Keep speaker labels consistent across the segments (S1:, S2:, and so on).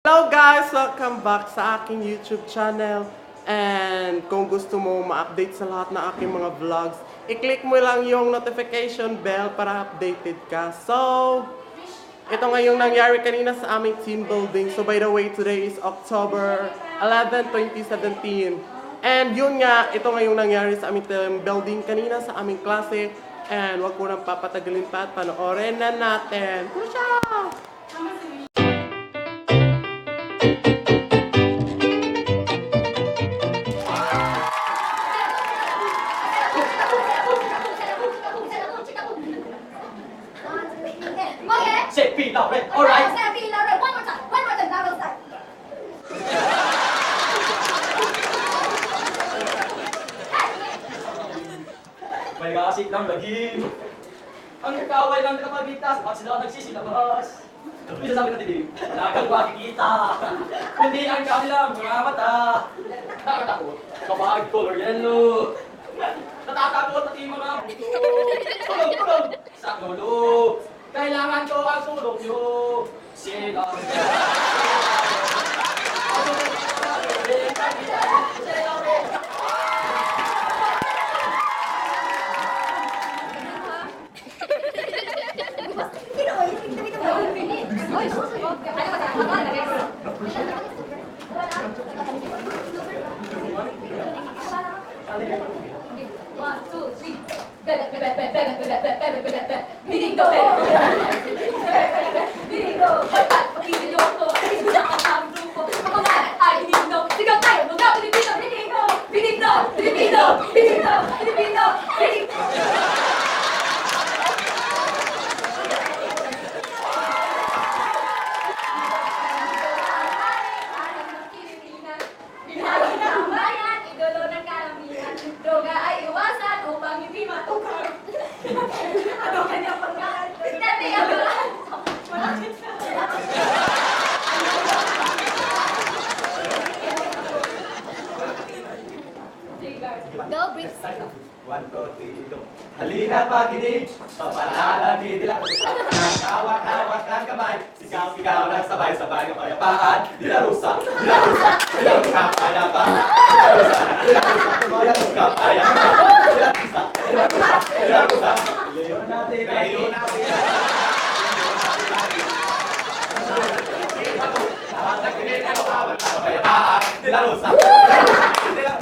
S1: Hello guys! Welcome back sa aking YouTube channel. And kung gusto mo ma-update sa lahat ng aking mga vlogs, i-click mo lang yung notification bell para updated ka. So, ito nga yung nangyari kanina sa aming team building. So by the way, today is October 11, 2017. And yun nga, ito nga yung nangyari sa aming team building kanina sa aming klase. And wag ko nang papatagalin pa at panoorin na natin. Kusha!
S2: Say P Lauren, alright?
S3: Say P Lauren, one more time, now we'll start.
S2: May kasik ng lagim. Ang kakaway ng nakapagligtas at sila nagsisilabas. Isa sabi ng dilim, wala kang makikita. Kundi ang kanilang mga mata. Nakatakot kapag color yellow. Natatakot at yung mga buto. Tulog! Sa gulo. Kailangan ko ang tulog nyo. Sila.
S3: One, two, three. Binigdo! Binigdo! Pag-ibig niyo ako. Bilang ang aming grupo. Ako nga ay binigdo. Sigaw tayo! Mga Pilipino! Binigdo! Binigdo! Pilipino! Binigdo! Pilipino! Binigdo! Binahagi na ang bayan, idolo ng karamihan. Droga ay iwasan upang hindi matukar. Ano kanyang pagkaan? Dati ang Go, Brits.
S2: 1, 2, 3, go. Halina pakinig, papalalabi nila. Hawak-hawak ng kamay, sigaw-sigaw ng sabay-sabay ng kapayapaan. Dilarusa, dilarusa, dilarusa, kapayapaan. Dilarusa, dilarusa, kapayapaan. Dilarusa, dilarusa, dilarusa. Ilayo natin, ilayo natin. Lahat ng kinikaw, hawak ng kapayapaan. Dilarusa, dilarusa, dilarusa.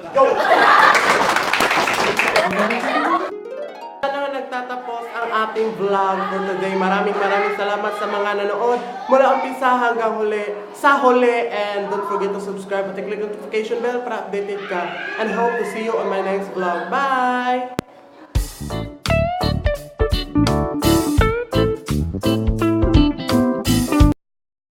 S2: Go!
S1: Na nagtatapos ang ating vlog for today. Maraming salamat sa mga nanood mula umpisa hanggang huli. And don't forget to subscribe at click notification bell para updated ka. And hope to see you on my next vlog. Bye!